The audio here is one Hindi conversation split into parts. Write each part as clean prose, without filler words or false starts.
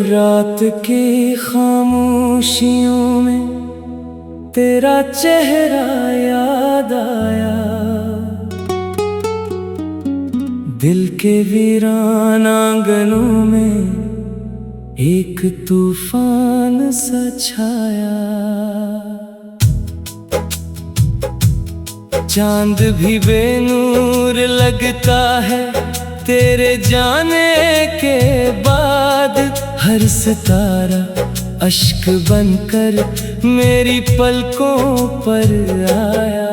रात की खामोशियों में तेरा चेहरा याद आया, दिल के वीरान आंगनों में एक तूफान सा छाया। चांद भी बेनूर लगता है तेरे जाने के बाद, हर सितारा अश्क बनकर मेरी पलकों पर आया।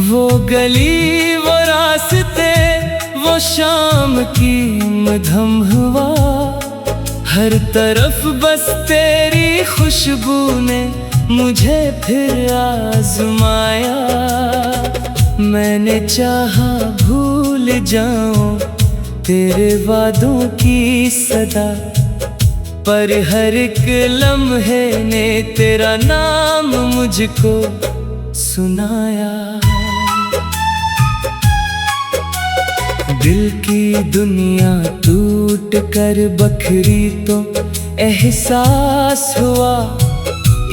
वो गली वो रास्ते वो शाम की मधम हुआ, हर तरफ बस तेरी खुशबू ने मुझे फिर आजमाया। मैंने चाहा भूल जाऊं तेरे वादों की सदा, पर हर एक लम्हे ने तेरा नाम मुझको सुनाया। दिल की दुनिया टूट कर बखरी तो एहसास हुआ,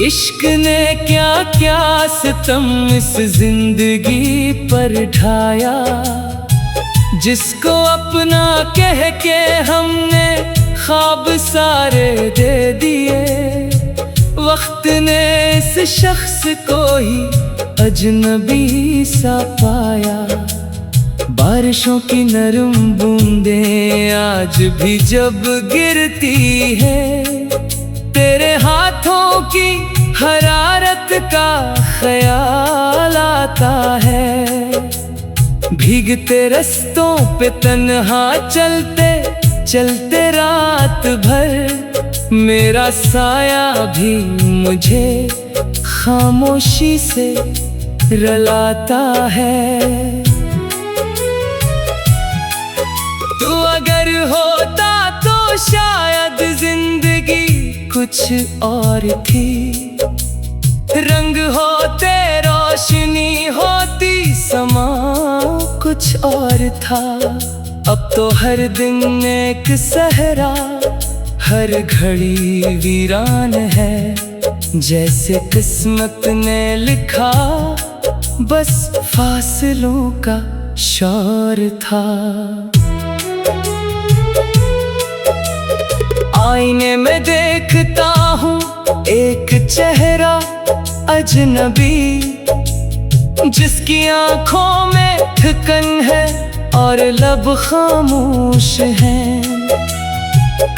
इश्क ने क्या क्या सितम इस जिंदगी पर ढाया। जिसको अपना कह के हमने ख्वाब सारे दे दिए, वक्त ने इस शख्स को ही अजनबी सा पाया। बारिशों की नरम बूंदें आज भी जब गिरती है, तेरे हाथों की हरारत का ख्याल आता है। भीगते रस्तों पे तन्हा चलते चलते रात भर, मेरा साया भी मुझे खामोशी से रुलाता है। तू अगर होता तो शायद जिंदगी कुछ और थी, रंग होते रोशनी होती समा कुछ और था। अब तो हर दिन एक सहरा हर घड़ी वीरान है, जैसे किस्मत ने लिखा बस फासलों का शौर था। आईने में देखता हूँ एक चेहरा अजनबी, जिसकी आंखों में थकन है और लब खामोश हैं।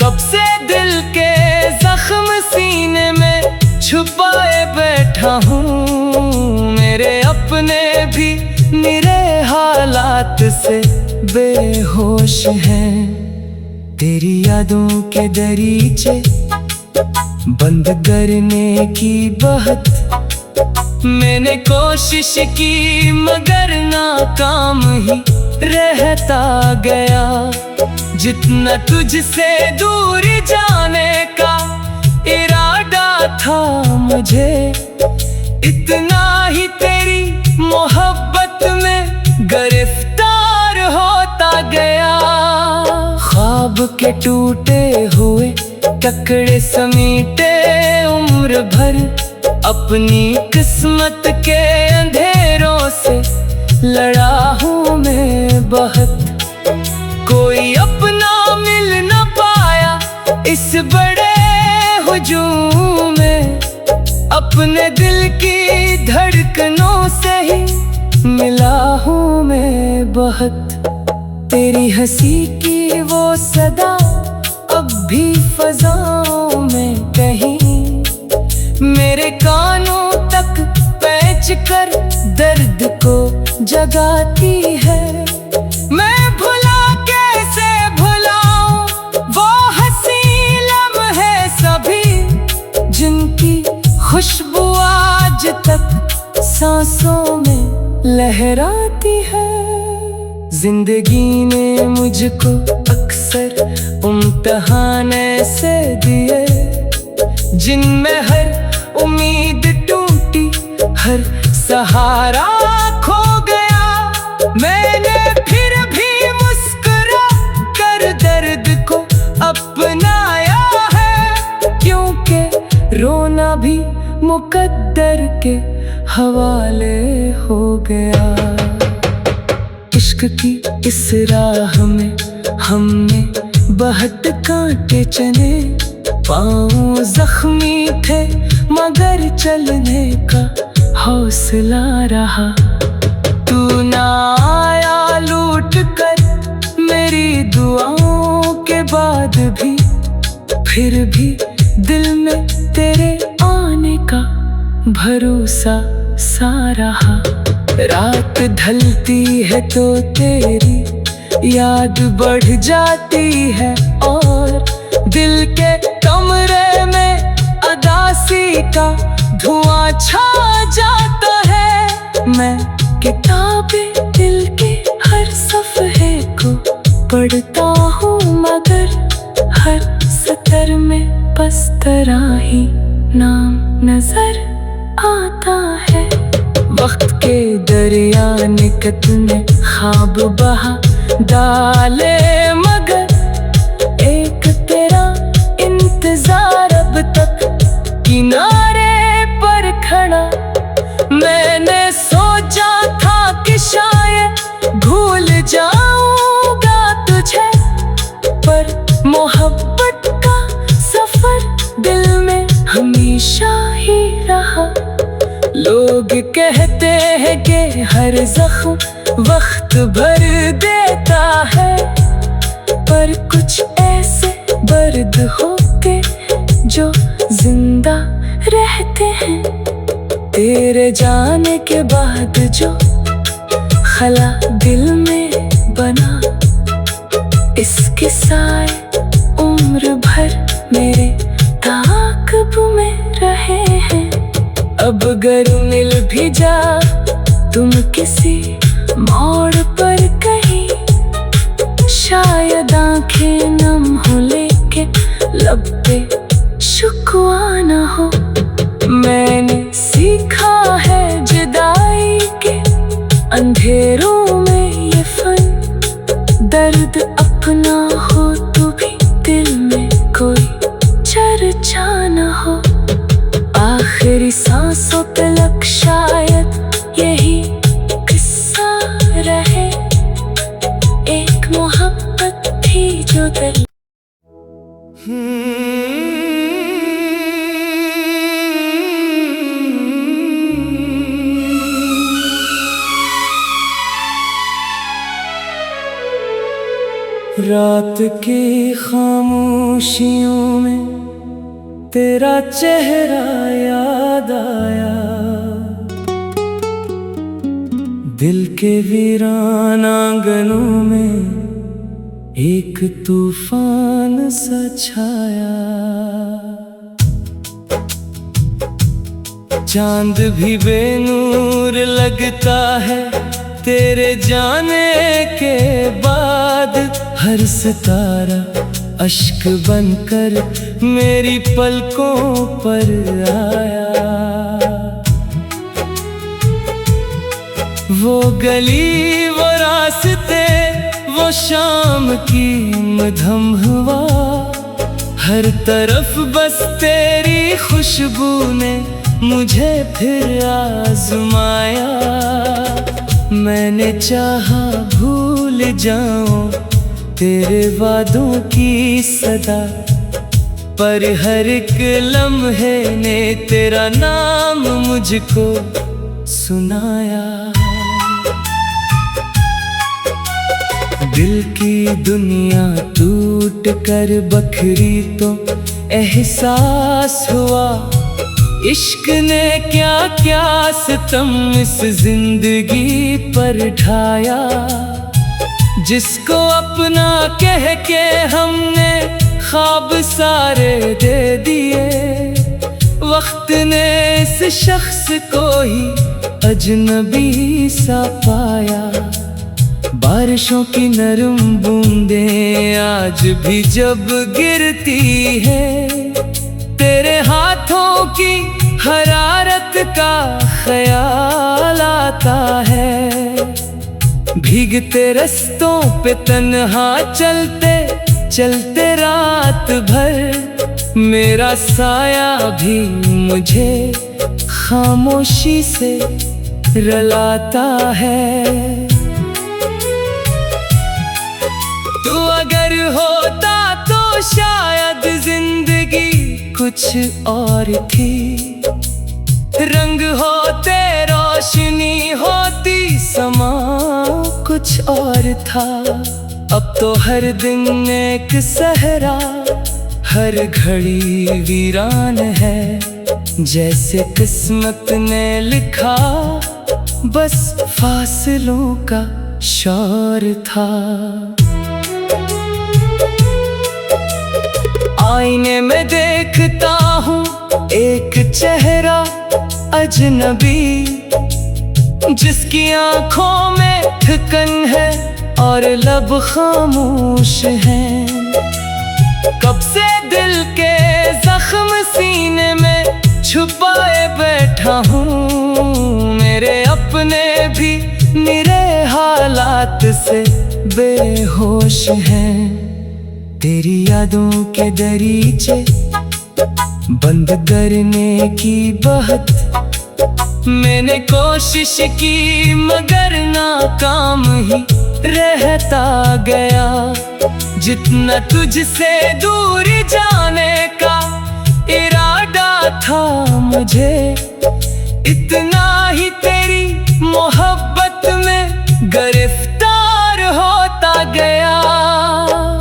कब से दिल के जख्म सीने में छुपाए बैठा हूँ, मेरे अपने भी मेरे हालात से बेहोश हैं। तेरी यादों के दरीचे बंद करने की बहत मैंने कोशिश की, मगर नाकाम ही रहता गया। जितना तुझसे दूर जाने का इरादा था मुझे, इतना ही तेरी मोहब्बत में गिरफ्तार होता गया। ख्वाब के टूटे हुए टुकड़े समेटे उम्र भर, अपनी किस्मत के अंधेरों से लड़ा हूँ मैं बहुत। कोई अपना मिल न पाया इस बड़े हुजूम में, अपने दिल की धड़कनों से ही मिला हूँ मैं बहुत। तेरी हंसी की वो सदा अब भी फजाओं में कहीं, मेरे कानों तक पैच कर दर्द को जगाती है। मैं भुला कैसे भुलाऊं वो हंसी लम्हे सभी, जिनकी खुशबू आज तक सांसों में लहराती है। जिंदगी ने मुझको अक्सर इम्तिहान ऐसे दिए जिनमें हर उम्मीद टूटी, हर सहारा खो गया। मैंने फिर भी मुस्कुरा कर दर्द को अपनाया है, क्योंकि रोना भी मुकद्दर के हवाले हो गया। इश्क की इस राह में हमने बहुत कांटे चने, पाँव जख्मी थे मगर चलने का हौसला रहा। तू ना आया लूट कर मेरी दुआओं के बाद भी, फिर भी दिल में तेरे आने का भरोसा सा रहा। रात ढलती है तो तेरी याद बढ़ जाती है, और दिल के कमरे में अदासी का धुआं छा जाता है। मैं किताबें दिल के हर सफ़े को पढ़ता हूँ, मगर हर सतर में बस तेरा ही नाम नजर आता है। वक्त के दरिया ने कितने ख्वाब बहा डाले, मगर एक तेरा इंतजार अब तक किनारे पर खड़ा। मैंने सोचा था कि शायद भूल जाऊंगा तुझे, पर मोहब्बत का सफर दिल में हमेशा ही रहा। लोग कहते हैं कि हर जख्म वक्त भर देता है, पर कुछ ऐसे दर्द होते जो जिंदा रहते हैं। तेरे जाने के बाद जो खला दिल में बना, इसके साए उम्र भर मेरे ताक़ब में रहे हैं। अब अगर मिल भी जा तुम किसी मोड़ पर कहीं, शायद आंखें नम हो लेके लब पे शुक्वा न हो। मैंने सीखा है जुदाई के अंधेरों में ये फन, दर्द अपना हो तो भी दिल में कोई चर्चा न हो। आखिरी सांसों तलक शायद यही किस्सा रहे, एक मोहब्बत थी जो दिल। रात की खामोशियों में तेरा चेहरा याद आया, दिल के वीरान आंगनों में एक तूफान सा छाया। चांद भी बेनूर लगता है तेरे जाने के बाद, हर सितारा अश्क बनकर मेरी पलकों पर आया। वो गली वो रास्ते वो शाम की मधम हुआ, हर तरफ बस तेरी खुशबू ने मुझे फिर आजमाया। मैंने चाहा भूल जाऊं तेरे वादों की सदा, पर हर एक लम्हे ने तेरा नाम मुझको सुनाया। दिल की दुनिया टूट कर बखरी तो एहसास हुआ, इश्क ने क्या क्या सितम इस जिंदगी पर ढाया। जिसको अपना कह के हमने ख्वाब सारे दे दिए, वक्त ने इस शख्स को ही अजनबी सा पाया। बारिशों की नरम बूंदें आज भी जब गिरती है, तेरे हाथों की हरारत का ख्याल आता है। भीगते रस्तों पे तन्हा चलते चलते रात भर, मेरा साया भी मुझे खामोशी से रुलाता है। तू अगर होता तो शायद जिंदगी कुछ और थी, रंग होते रोशनी होती समा कुछ और था। अब तो हर दिन एक सहरा, हर घड़ी वीरान है, जैसे किस्मत ने लिखा बस फासलों का शौर था। आईने में देखता हूँ एक चेहरा अजनबी, जिसकी आंखों में थकन है और लब खामोश हैं। कब से दिल के जख्म सीने में छुपाए बैठा हूँ, मेरे अपने भी मेरे हालात से बेहोश हैं। तेरी यादों के दरीचे बंद करने की बहत मैंने कोशिश की, मगर नाकाम ही रहता गया। जितना तुझसे दूर जाने का इरादा था मुझे, इतना ही तेरी मोहब्बत में गिरफ्तार होता गया।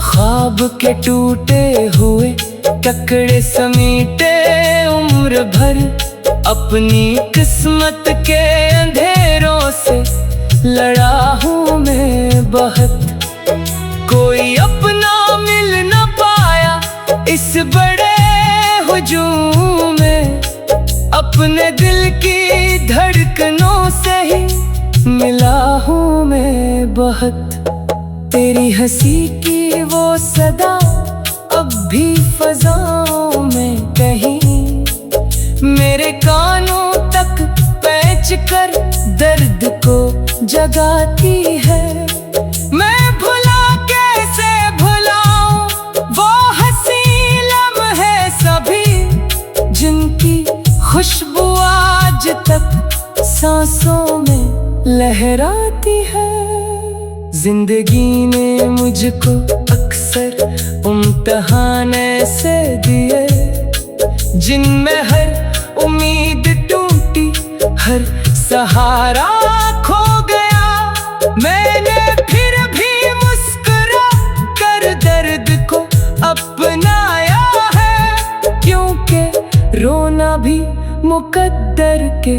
ख्वाब के टूटे हुए टुकड़े समेटे उम्र भर, अपनी किस्मत के अंधेरों से लड़ा हूँ मैं बहुत। कोई अपना मिल न पाया इस बड़े हुजूम में, अपने दिल की धड़कनों से ही मिला हूँ मैं बहुत। तेरी हंसी की वो सदा अब भी फज़ाओं में कहीं, मेरे कानों तक पैच कर दर्द को जगाती है। मैं भुला कैसे भुलाऊं वो हंसी लम्हे सभी, जिनकी खुशबू आज तक सांसों में लहराती है। जिंदगी ने मुझको अक्सर इम्तिहान ऐसे दिए, जिनमें हर उम्मीद टूटी, हर सहारा खो गया। मैंने फिर भी मुस्कुरा कर दर्द को अपनाया है, क्योंकि रोना भी मुकद्दर के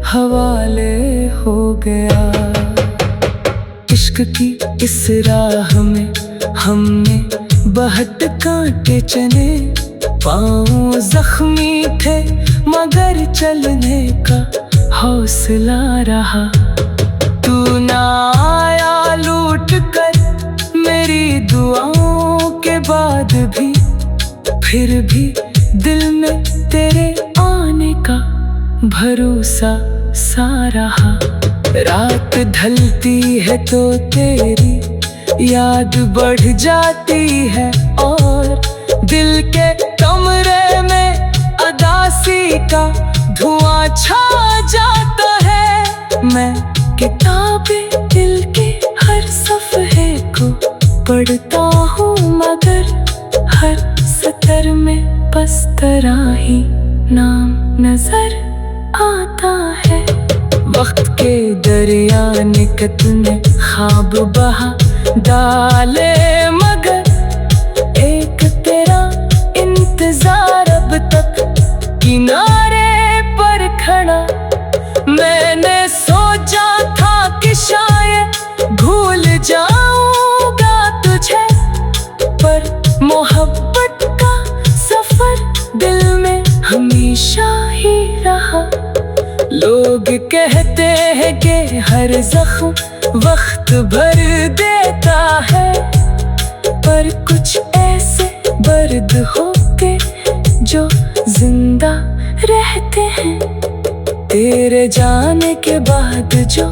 हवाले हो गया। इश्क की इस राह में हमने बहुत कांटे चने, पाँव जख्मी थे मगर चलने का हौसला रहा। तू ना आया लूट कर मेरी दुआओं के बाद भी, फिर भी दिल में तेरे आने का भरोसा सा रहा। रात ढलती है तो तेरी याद बढ़ जाती है, और दिल के कमरे में अदासी का धुआं छा जाता है। मैं किताबें दिल के हर सफ़े को पढ़ता हूँ, मगर हर सतर में बस तेरा ही नाम नजर आता है। वक्त के दरिया ने कितने ख्वाब बहा डाले, मगर एक तेरा इंतजार अब तक किनारे पर खड़ा। मैंने सोचा था कि शायद भूल जाऊंगा तुझे, पर मोहब्बत का सफर दिल में हमेशा ही रहा। लोग कहते हैं कि हर जख्म वक्त भर देता है, पर कुछ ऐसे दर्द होते जो जिंदा रहते हैं। तेरे जाने के बाद जो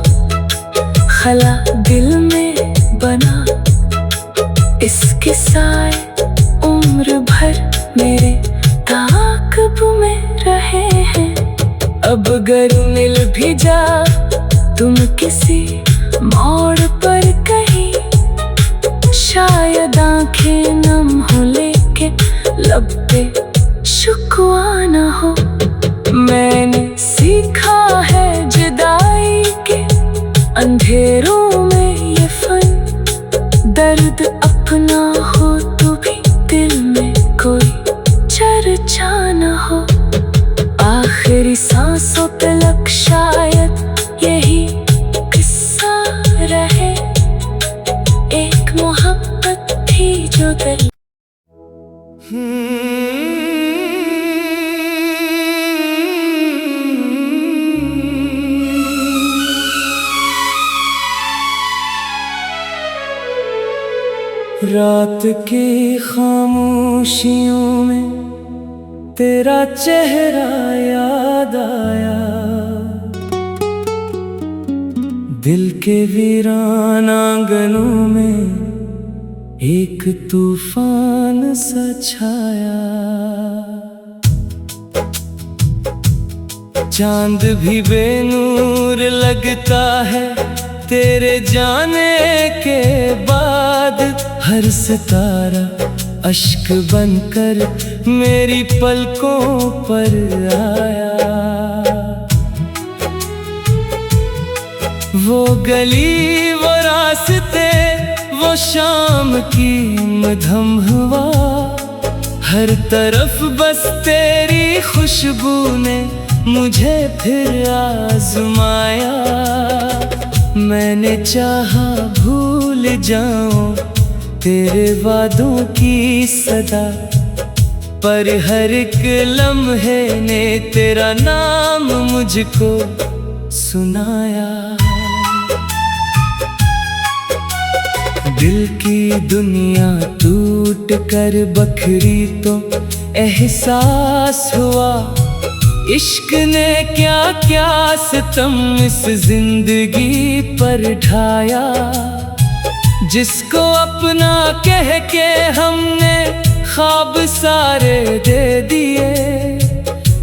खला दिल में बना, इसके साए उम्र भर मेरे ताक़ब में रहे हैं। अब अगर मिल भी जा तुम किसी मोड़ पर कहीं, शायद आंखें नम हो लेकिन लब पे शुक्वा न हो। मैंने सीखा है जुदाई के अंधेरों में ये फन, दर्द अपना हो तो भी दिल में कोई चर्चा न हो। आखिरी सांसों पे लग शायद यही किस्सा रहे, एक मोहब्बत थी जो दिल। रात की खामोशियों में तेरा चेहरा याद आया, दिल के वीरान आंगनों में एक तूफान सा छाया। चांद भी बेनूर लगता है तेरे जाने के बाद, हर सितारा अश्क बनकर मेरी पलकों पर आया। वो गली वो रास्ते वो शाम की मधम हवा, हर तरफ बस तेरी खुशबू ने मुझे फिर आजमाया। मैंने चाहा भूल जाऊं तेरे वादों की सदा, पर हर एक लम्हे ने तेरा नाम मुझको सुनाया। दिल की दुनिया टूट कर बखरी तो एहसास हुआ, इश्क ने क्या क्या सितम इस जिंदगी पर ढाया। जिसको अपना कह के हमने ख्वाब सारे दे दिए,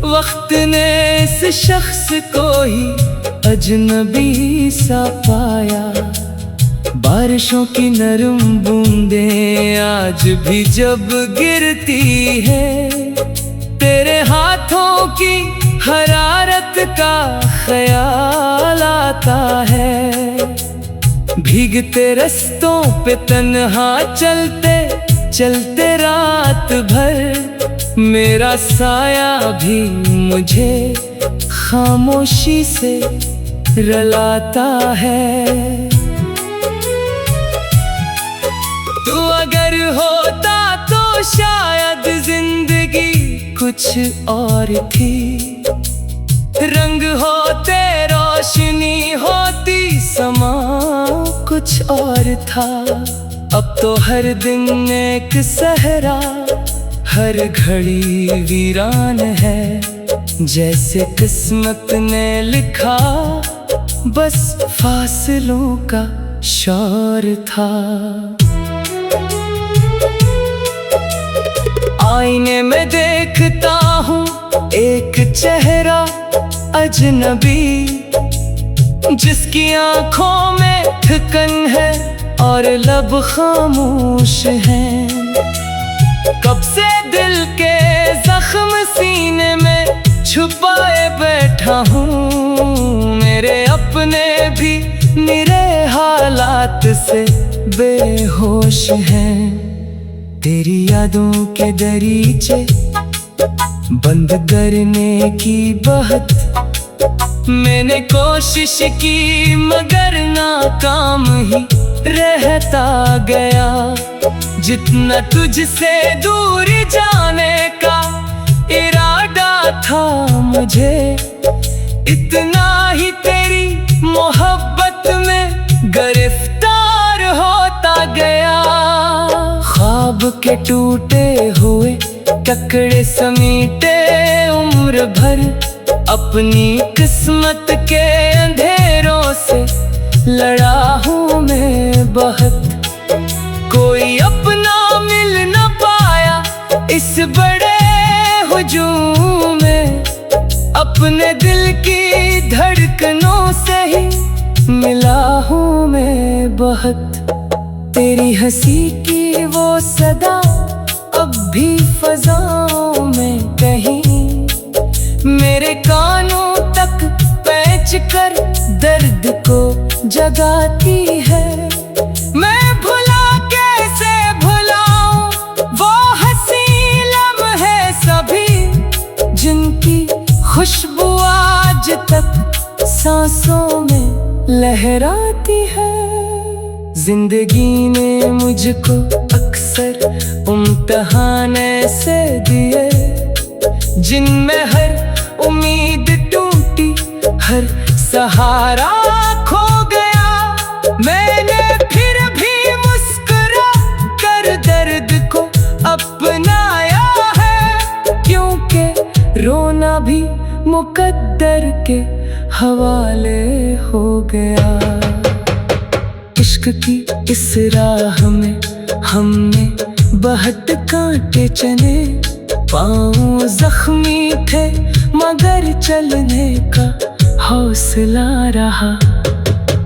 वक्त ने इस शख्स को ही अजनबी सा पाया। बारिशों की नरम बूंदें आज भी जब गिरती है, तेरे हाथों की हरारत का ख्याल आता है। भीगते रस्तों पे तन्हा चलते चलते रात भर, मेरा साया भी मुझे खामोशी से रुलाता है। तू अगर होता तो शायद जिंदगी कुछ और थी, रंग होते रोशनी होती समा कुछ और था। अब तो हर दिन एक सहरा, हर घड़ी वीरान है, जैसे किस्मत ने लिखा बस फासलों का शौर था। आईने में देखता हूँ एक चेहरा अजनबी, जिसकी आंखों में थकन है और लब खामोश हैं। कब से दिल के जख्म सीने में छुपाए बैठा हूँ, मेरे अपने भी निरे हालात से बेहोश हैं। तेरी यादों के दरीचे बंद करने की बहत मैंने कोशिश की, मगर नाकाम ही रहता गया। जितना तुझसे दूर जाने का इरादा था मुझे, इतना ही तेरी मोहब्बत में टूटे हुए टुकड़े समीटे उम्र भर अपनी किस्मत के अंधेरों से लड़ा हूँ मैं बहुत। कोई अपना मिल न पाया इस बड़े हुजूम में, अपने दिल की धड़कनों से ही मिला हूँ मैं बहुत। तेरी हंसी की वो सदा अब भी फज़ाओं में कहीं मेरे कानों तक पैच कर दर्द को जगाती है। मैं भुला कैसे भुलाऊं वो हंसी लम्हे सभी जिनकी खुशबू आज तक सांसों में लहराती है। जिंदगी ने मुझको अक्सर इम्तिहान ऐसे दिए जिनमें हर उम्मीद टूटी, हर सहारा खो गया। मैंने फिर भी मुस्कुरा कर दर्द को अपनाया है, क्योंकि रोना भी मुकद्दर के हवाले हो गया। इश्क की इस राह में हमने बहुत कांटे चने, पाँव जख्मी थे मगर चलने का हौसला रहा।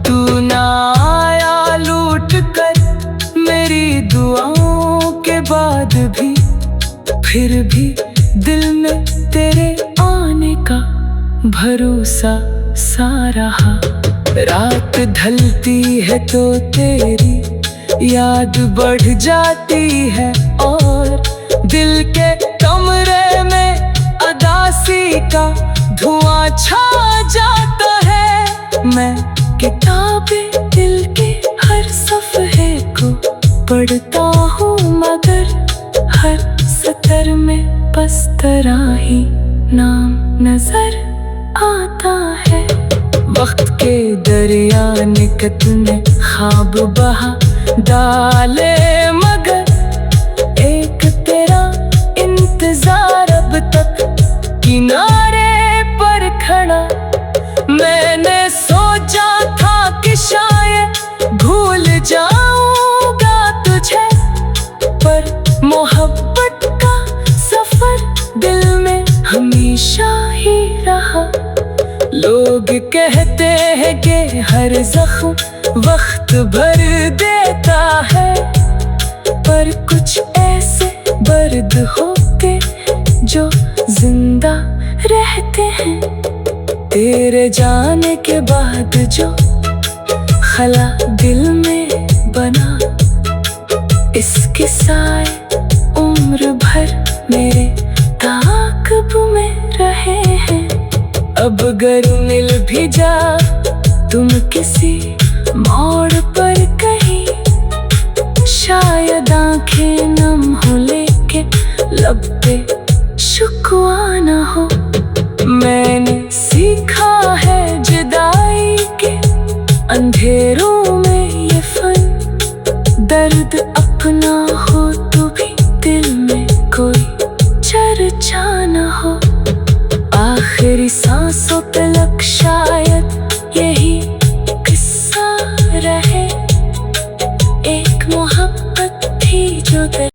तू ना आया लूट कर मेरी दुआओं के बाद भी, फिर भी दिल में तेरे आने का भरोसा सा रहा। रात ढलती है तो तेरी याद बढ़ जाती है और दिल के कमरे में अदासी का धुआं छा जाता है। मैं किताबें दिल के हर सफ़े को पढ़ता हूँ मगर हर सतर में बस तेरा ही नाम नजर आता है। वक्त के दरिया ने कितने ख्वाब बहा डाले मगर एक तेरा इंतजार अब तक किनारे पर खड़ा। मैंने सोचा था कि शायद भूल जाऊंगा तुझे, पर मोहब्बत का सफर दिल में हमेशा ही रहा। लोग कहते हैं कि हर ज़ख्म वक्त भर देता है, पर कुछ ऐसे दर्द होते जो जिंदा रहते हैं। तेरे जाने के बाद जो खला दिल में बना, इसके साए उम्र भर मेरे ताक़ब में रहे हैं। अब अगर मिल भी जा तुम किसी मोड़ पर कहीं, शायद आंखें नम हो लेके लब पे शुक्वा ना हो।